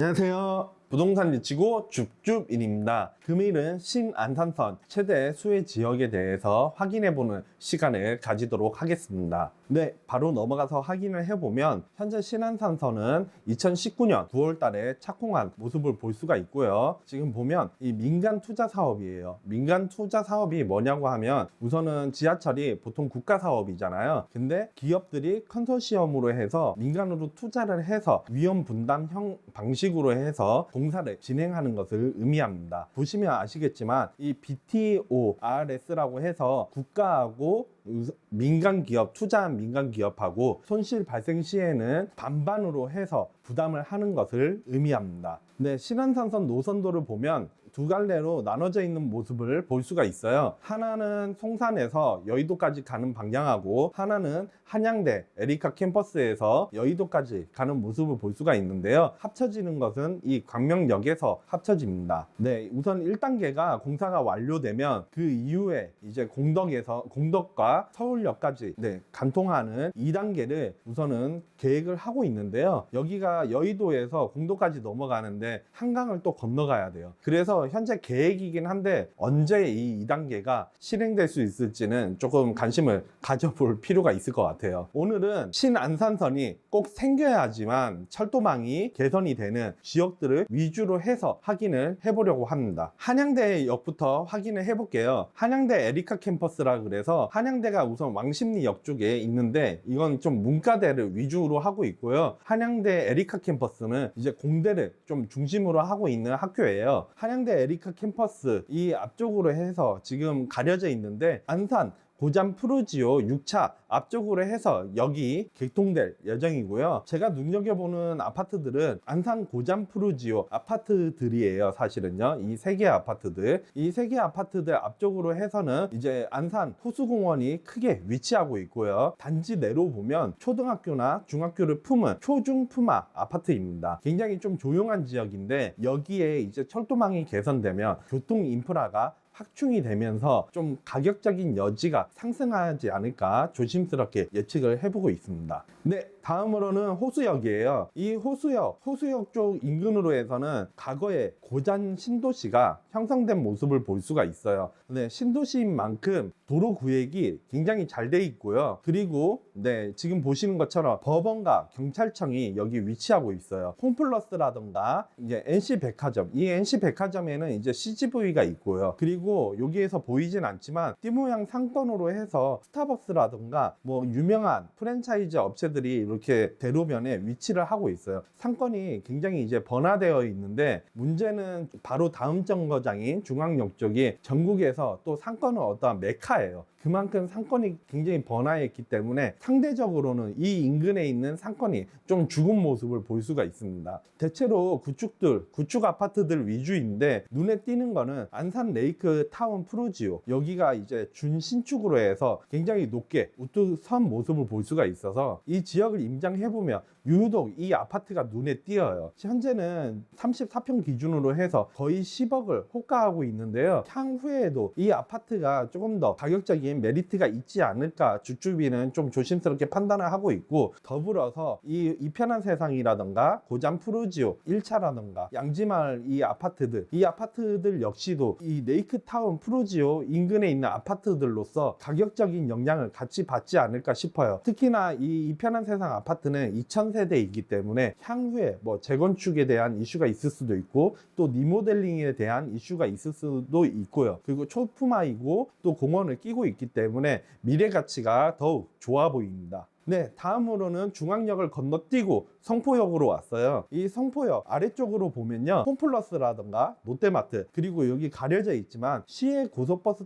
안녕하세요. 부동산 미치고 줍줍일입니다. 금일은 신안산선 최대 수혜 지역에 대해서 확인해보는 시간을 가지도록 하겠습니다. 네, 바로 넘어가서 확인을 해보면 현재 신안산선은 2019년 9월 달에 착공한 모습을 볼 수가 있고요. 지금 보면 이 민간 투자 사업이에요. 민간 투자 사업이 뭐냐고 하면 우선은 지하철이 보통 국가 사업이잖아요. 근데 기업들이 컨소시엄으로 해서 민간으로 투자를 해서 위험 분담형 방식으로 해서 공사를 진행하는 것을 의미합니다. 보시면 아시겠지만 이 BTORS라고 해서 국가하고 민간 기업, 투자한 민간 기업하고 손실 발생 시에는 반반으로 해서 부담을 하는 것을 의미합니다. 네, 신안산선 노선도를 보면 두 갈래로 나눠져 있는 모습을 볼 수가 있어요. 하나는 송산에서 여의도까지 가는 방향하고 하나는 한양대 에리카 캠퍼스에서 여의도까지 가는 모습을 볼 수가 있는데요. 합쳐지는 것은 이 광명역에서 합쳐집니다. 네, 우선 1단계가 공사가 완료되면 그 이후에 이제 공덕과 서울역까지 관통하는 2단계를 우선은 계획을 하고 있는데요. 여기가 여의도에서 공덕까지 넘어가는데 한강을 또 건너가야 돼요. 그래서 현재 계획이긴 한데 언제 이 2단계가 실행될 수 있을지는 조금 관심을 가져볼 필요가 있을 것 같아요. 오늘은 신안산선이 꼭 생겨야지만 철도망이 개선이 되는 지역들을 위주로 해서 확인을 해보려고 합니다. 한양대역부터 확인을 해볼게요. 한양대 에리카 캠퍼스라 그래서 한양대가 우선 왕십리역 쪽에 있는데 이건 좀 문과대를 위주로 하고 있고요. 한양대 에리카 캠퍼스는 이제 공대를 좀 중심으로 하고 있는 학교예요. 한양대 에리카 캠퍼스 이 앞쪽으로 해서 지금 가려져 있는데 안산 고잔 푸르지오 6차 앞쪽으로 해서 여기 개통될 예정이고요. 제가 눈여겨보는 아파트들은 안산 고잔 푸르지오 아파트들이에요. 사실은요. 이 세 개 아파트들. 이 세 개 아파트들 앞쪽으로 해서는 이제 안산 호수공원이 크게 위치하고 있고요. 단지 내로 보면 초등학교나 중학교를 품은 초중품화 아파트입니다. 굉장히 좀 조용한 지역인데 여기에 이제 철도망이 개선되면 교통 인프라가 확충이 되면서 좀 가격적인 여지가 상승하지 않을까 조심스럽게 예측을 해보고 있습니다. 네, 다음으로는 호수역이에요. 이 호수역 쪽 인근으로 해서는 과거에 고잔 신도시가 형성된 모습을 볼 수가 있어요. 네, 신도시인 만큼 도로 구획이 굉장히 잘 돼 있고요. 그리고 지금 보시는 것처럼 법원과 경찰청이 여기 위치하고 있어요. 홈플러스라던가 이제 NC백화점, 이 NC백화점에는 이제 CGV가 있고요. 그리고 여기에서 보이진 않지만 띠 모양 상권으로 해서 스타벅스라던가 뭐 유명한 프랜차이즈 업체들이 이렇게 대로변에 위치를 하고 있어요. 상권이 굉장히 이제 번화되어 있는데 문제는 바로 다음 정거장인 중앙역 쪽이 전국에서 또 상권은 어떠한 메카예요. 그만큼 상권이 굉장히 번화했기 때문에 상대적으로는 이 인근에 있는 상권이 좀 죽은 모습을 볼 수가 있습니다. 대체로 구축 아파트들 위주인데 눈에 띄는 거는 안산 레이크 타운 푸르지오, 여기가 이제 준신축으로 해서 굉장히 높게 우뚝 선 모습을 볼 수가 있어서 이 지역을 임장해보면 유독 이 아파트가 눈에 띄어요. 현재는 34평 기준으로 해서 거의 10억을 호가하고 있는데요. 향후에도 이 아파트가 조금 더 가격적인 메리트가 있지 않을까 줍줍이는 좀 조심스럽게 판단을 하고 있고, 더불어서 이 이편한 세상이라던가 고잔 푸르지오 1차라던가 양지마을 이 아파트들 역시도 이 레이크타운 푸르지오 인근에 있는 아파트들로서 가격적인 영향을 같이 받지 않을까 싶어요. 특히나 이 이편한 세상 아파트는 2000세대이기 때문에 향후에 뭐 재건축에 대한 이슈가 있을 수도 있고 또 리모델링에 대한 이슈가 있을 수도 있고요. 그리고 초품화이고 또 공원을 끼고 있기 때문에 미래 가치가 더욱 좋아 보입니다. 네, 다음으로는 중앙역을 건너뛰고 성포역으로 왔어요. 이 성포역 아래쪽으로 보면요, 홈플러스라던가 롯데마트, 그리고 여기 가려져 있지만 시외 고속버스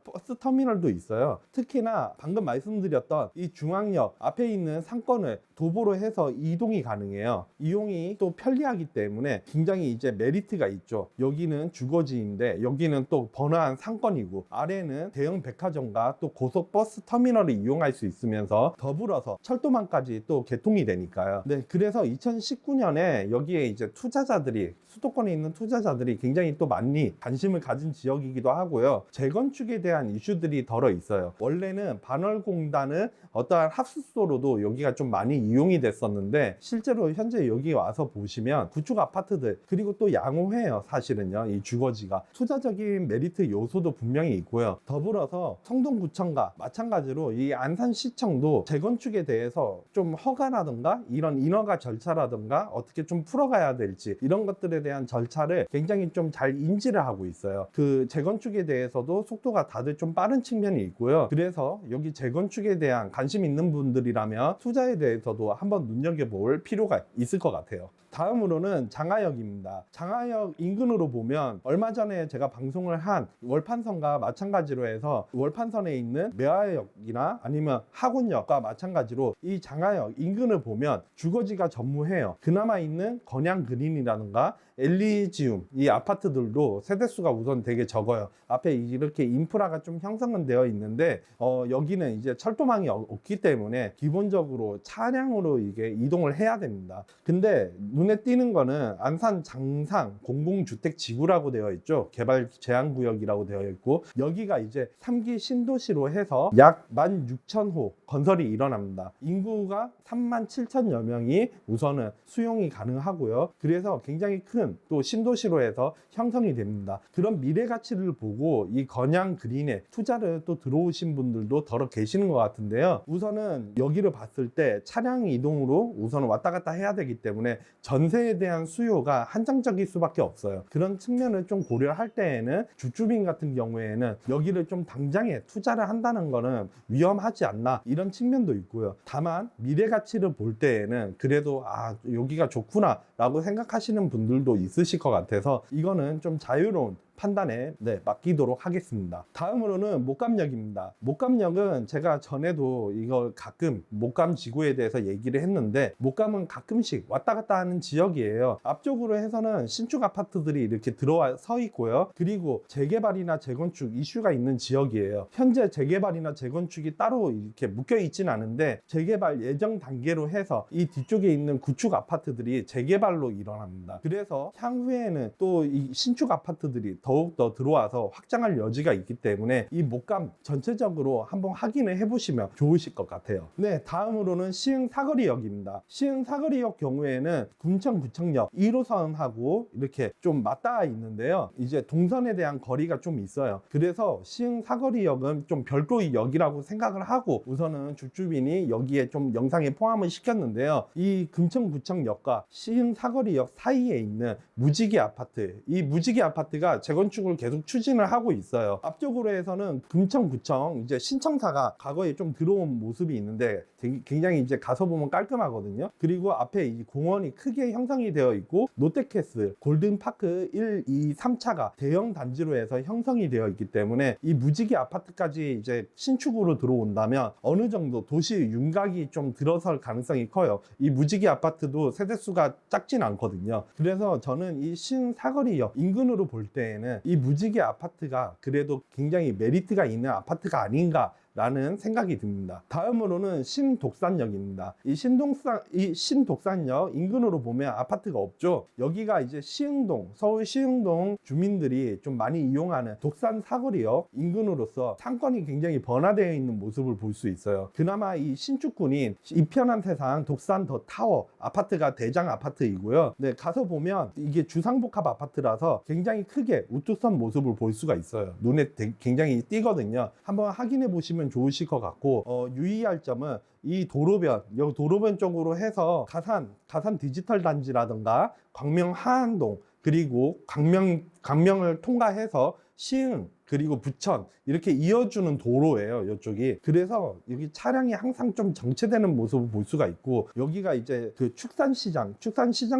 버스 터미널도 있어요. 특히나 방금 말씀드렸던 이 중앙역 앞에 있는 상권을 도보로 해서 이동이 가능해요. 이용이 또 편리하기 때문에 굉장히 이제 메리트가 있죠. 여기는 주거지인데 여기는 또 번화한 상권이고 아래는 대형 백화점과 또 고속버스 터미널을 이용할 수 있으면서 더불어서 철도망까지 또 개통이 되니까요. 네, 그래서 2019년에 여기에 이제 투자자들이, 수도권에 있는 투자자들이 굉장히 또 많이 관심을 가진 지역이기도 하고요. 재건축에 대한 이슈들이 덜어 있어요. 원래는 반월공단은 어떠한 합숙소로도 여기가 좀 많이 이용이 됐었는데, 실제로 현재 여기 와서 보시면 구축 아파트들, 그리고 또 양호해요. 사실은요, 이 주거지가. 투자적인 메리트 요소도 분명히 있고요. 더불어서 성동구청과 마찬가지로 이 안산시청도 재건축에 대해서 좀 허가라든가 이런 인허가 절차라든가 어떻게 좀 풀어가야 될지, 이런 것들에 대한 절차를 굉장히 좀 잘 인지를 하고 있어요. 그 재건축에 대해서도 속도가 다들 좀 빠른 측면이 있고요. 그래서 여기 재건축에 대한 관심 있는 분들이라면 투자에 대해서도 한번 눈여겨볼 필요가 있을 것 같아요. 다음으로는 장하역입니다. 장하역 인근으로 보면 얼마 전에 제가 방송을 한 월판선과 마찬가지로 해서 월판선에 있는 매화역이나 아니면 학원역과 마찬가지로 이 장하역 인근을 보면 주거지가 전무해요. 그나마 있는 건양그린이라든가 엘리지움, 이 아파트들도 세대수가 우선 되게 적어요. 앞에 이렇게 인프라가 좀 형성은 되어 있는데 여기는 이제 철도망이 없기 때문에 기본적으로 차량으로 이게 이동을 해야 됩니다. 근데 눈에 띄는 거는 안산 장상 공공주택 지구라고 되어 있죠. 개발 제한구역이라고 되어 있고, 여기가 이제 3기 신도시로 해서 약 16,000호 건설이 일어납니다. 인구가 37,000여 명이 우선은 수용이 가능하고요. 그래서 굉장히 큰 또 신도시로 해서 형성이 됩니다. 그런 미래 가치를 보고 이 건양 그린에 투자를 또 들어오신 분들도 더러 계시는 것 같은데요. 우선은 여기를 봤을 때 차량 이동으로 우선 왔다 갔다 해야 되기 때문에 전세에 대한 수요가 한정적일 수밖에 없어요. 그런 측면을 좀 고려할 때에는 주주민 같은 경우에는 여기를 좀 당장에 투자를 한다는 거는 위험하지 않나, 이런 측면도 있고요. 다만 미래 가치를 볼 때에는 그래도 여기가 좋구나 라고 생각하시는 분들도 있으실 것 같아서 이거는 좀 자유로운 판단에 맡기도록 하겠습니다. 다음으로는 목감역입니다. 목감역은 제가 전에도 이걸 가끔 목감 지구에 대해서 얘기를 했는데, 목감은 가끔씩 왔다 갔다 하는 지역이에요. 앞쪽으로 해서는 신축 아파트들이 이렇게 들어와 서 있고요. 그리고 재개발이나 재건축 이슈가 있는 지역이에요. 현재 재개발이나 재건축이 따로 이렇게 묶여 있진 않은데, 재개발 예정 단계로 해서 이 뒤쪽에 있는 구축 아파트들이 재개발로 일어납니다. 그래서 향후에는 또 이 신축 아파트들이 더욱더 들어와서 확장할 여지가 있기 때문에 이 목감 전체적으로 한번 확인을 해보시면 좋으실 것 같아요. 네, 다음으로는 시흥사거리역입니다. 시흥사거리역 경우에는 군청구청역 1호선하고 이렇게 좀 맞닿아 있는데요. 이제 동선에 대한 거리가 좀 있어요. 그래서 시흥사거리역은 좀 별도의 역이라고 생각을 하고 우선은 주주민이 여기에 좀 영상에 포함을 시켰는데요. 이 금천구청역과 시흥사거리역 사이에 있는 무지개 아파트, 이 무지개 아파트가 재건축을 계속 추진을 하고 있어요. 앞쪽으로 해서는 금천구청 이제 신청사가 과거에 좀 들어온 모습이 있는데 굉장히 이제 가서 보면 깔끔하거든요. 그리고 앞에 이 공원이 크게 형성이 되어 있고, 롯데캐슬, 골든파크 1, 2, 3차가 대형 단지로 해서 형성이 되어 있기 때문에 이 무지개 아파트까지 이제 신축으로 들어온다면 어느 정도 도시 윤곽이 좀 들어설 가능성이 커요. 이 무지개 아파트도 세대수가 작진 않거든요. 그래서 저는 이 시흥사거리역 인근으로 볼 때에는 이 무지개 아파트가 그래도 굉장히 메리트가 있는 아파트가 아닌가 라는 생각이 듭니다. 다음으로는 신독산역입니다. 이 신독산역 인근으로 보면 아파트가 없죠. 여기가 이제 시흥동, 서울 시흥동 주민들이 좀 많이 이용하는 독산 사거리역 인근으로서 상권이 굉장히 번화되어 있는 모습을 볼 수 있어요. 그나마 이 신축군인 이편한 세상 독산 더 타워 아파트가 대장 아파트이고요. 네, 가서 보면 이게 주상복합 아파트라서 굉장히 크게 우뚝 선 모습을 볼 수가 있어요. 눈에 굉장히 띄거든요. 한번 확인해 보시면 좋으실 것 같고, 유의할 점은 이 도로변, 여기 도로변 쪽으로 해서 가산 디지털 단지라든가 광명 하안동, 그리고 광명을 통과해서 시흥, 그리고 부천 이렇게 이어주는 도로예요, 이쪽이. 그래서 여기 차량이 항상 좀 정체되는 모습을 볼 수가 있고, 여기가 이제 그 축산시장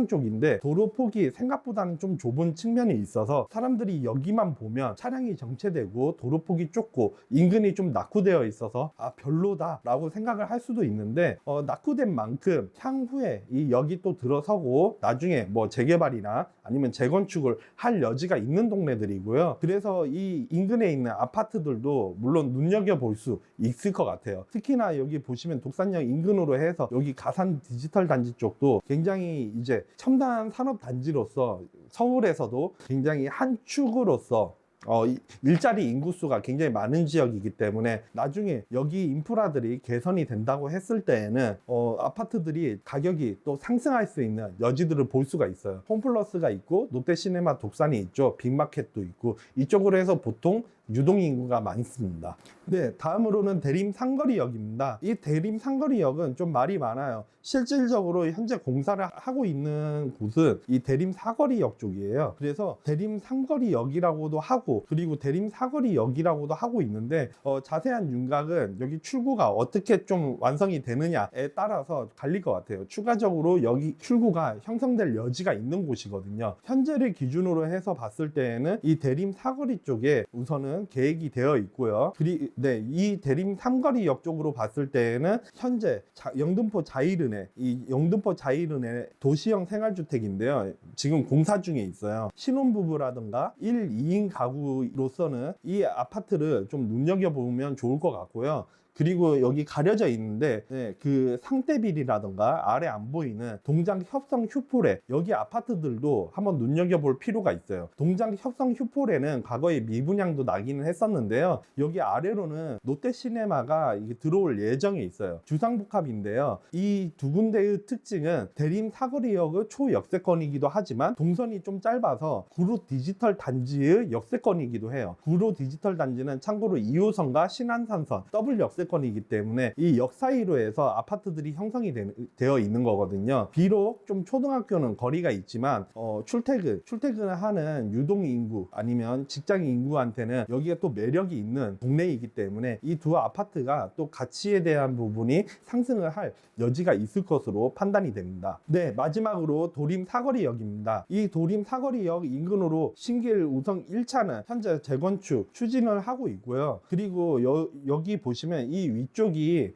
쪽인데 도로 폭이 생각보다는 좀 좁은 측면이 있어서 사람들이 여기만 보면 차량이 정체되고 도로 폭이 좁고 인근이 좀 낙후되어 있어서 별로다 라고 생각을 할 수도 있는데, 낙후된 만큼 향후에 이 역이 또 들어서고 나중에 뭐 재개발이나 아니면 재건축을 할 여지가 있는 동네들이고요. 그래서 이 인근에 있는 아파트들도 물론 눈여겨볼 수 있을 것 같아요. 특히나 여기 보시면 독산역 인근으로 해서 여기 가산 디지털 단지 쪽도 굉장히 이제 첨단 산업 단지로서 서울에서도 굉장히 한 축으로서 일자리 인구수가 굉장히 많은 지역이기 때문에 나중에 여기 인프라들이 개선이 된다고 했을 때에는 아파트들이 가격이 또 상승할 수 있는 여지들을 볼 수가 있어요. 홈플러스가 있고 롯데시네마 독산이 있죠. 빅마켓도 있고 이쪽으로 해서 보통 유동인구가 많습니다. 네, 다음으로는 대림 상거리역입니다. 이 대림 상거리역은 좀 말이 많아요. 실질적으로 현재 공사를 하고 있는 곳은 이 대림 사거리역 쪽이에요. 그래서 대림 상거리역이라고도 하고 그리고 대림 사거리역이라고도 하고 있는데 자세한 윤곽은 여기 출구가 어떻게 좀 완성이 되느냐에 따라서 갈릴 것 같아요. 추가적으로 여기 출구가 형성될 여지가 있는 곳이거든요. 현재를 기준으로 해서 봤을 때에는 이 대림 사거리 쪽에 우선은 계획이 되어 있고요. 이 대림 삼거리역 쪽으로 봤을 때에는 현재 영등포 자이른에 이 영등포 자이른의 도시형 생활주택인데요. 지금 공사 중에 있어요. 신혼부부라든가 1, 2인 가구로서는 이 아파트를 좀 눈여겨보면 좋을 것 같고요. 그리고 여기 가려져 있는데 그 상대빌이라던가 아래 안 보이는 동장 협성 휴포레 여기 아파트들도 한번 눈여겨볼 필요가 있어요. 동장 협성 휴포레는 과거에 미분양도 나기는 했었는데요. 여기 아래로는 롯데시네마가 이게 들어올 예정에 있어요. 주상복합인데요. 이 두 군데의 특징은 대림 사거리역의 초역세권이기도 하지만 동선이 좀 짧아서 구로 디지털 단지의 역세권이기도 해요. 구로 디지털 단지는 참고로 2호선과 신안산선 더블 역세권이기 때문에 이 역 사이로 해서 아파트들이 형성이 되어 있는 거거든요. 비록 좀 초등학교는 거리가 있지만 출퇴근을 하는 유동 인구 아니면 직장 인구한테는 여기가 또 매력이 있는 동네이기 때문에 이 두 아파트가 또 가치에 대한 부분이 상승을 할 여지가 있을 것으로 판단이 됩니다. 네, 마지막으로 도림 사거리역입니다. 이 도림 사거리역 인근으로 신길 우성 1차는 현재 재건축 추진을 하고 있고요. 그리고 여기 보시면 이 위쪽이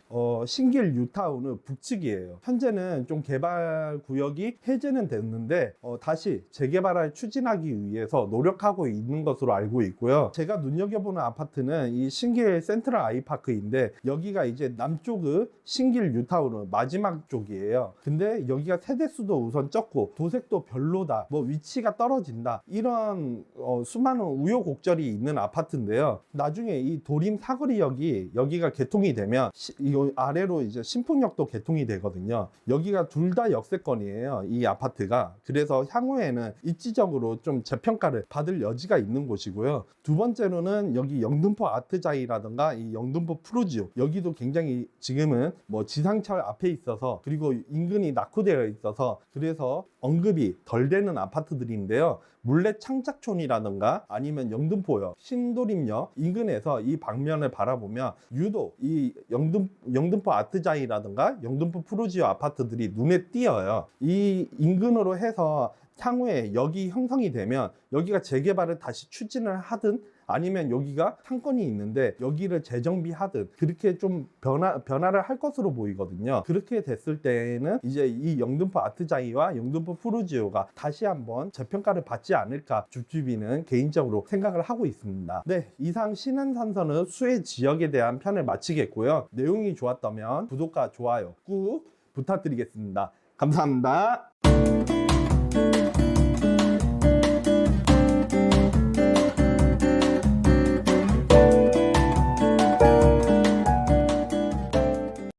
신길 뉴타운의 북측이에요. 현재는 좀 개발 구역이 해제는 됐는데 다시 재개발을 추진하기 위해서 노력하고 있는 것으로 알고 있고요. 제가 눈여겨보는 아파트는 이 신길 센트럴 아이파크인데 여기가 이제 남쪽의 신길 뉴타운의 마지막 쪽이에요. 근데 여기가 세대수도 우선 적고 도색도 별로다, 뭐 위치가 떨어진다, 이런 수많은 우여곡절이 있는 아파트인데요. 나중에 이 도림 사거리역이 여기가 개통이 되면 이 아래로 이제 신풍역도 개통이 되거든요. 여기가 둘 다 역세권이에요, 이 아파트가. 그래서 향후에는 입지적으로 좀 재평가를 받을 여지가 있는 곳이고요. 두 번째로는 여기 영등포 아트자이라든가 이 영등포 프루지오 여기도 굉장히 지금은 뭐 지상철 앞에 있어서 그리고 인근이 낙후되어 있어서 그래서 언급이 덜 되는 아파트들인데요. 물레 창작촌이라든가 아니면 영등포역, 신도림역 인근에서 이 방면을 바라보면 유독 이 영등포 아트자이라든가 영등포 프루지오 아파트들이 눈에 띄어요. 이 인근으로 해서 향후에 여기 형성이 되면 여기가 재개발을 다시 추진을 하든 아니면 여기가 상권이 있는데 여기를 재정비하든 그렇게 좀 변화를 할 것으로 보이거든요. 그렇게 됐을 때에는 이제 이 영등포 아트자이와 영등포 프루지오가 다시 한번 재평가를 받지 않을까 줍줍이는 개인적으로 생각을 하고 있습니다. 네, 이상 신안산선의 수혜 지역에 대한 편을 마치겠고요. 내용이 좋았다면 구독과 좋아요 꾹 부탁드리겠습니다. 감사합니다.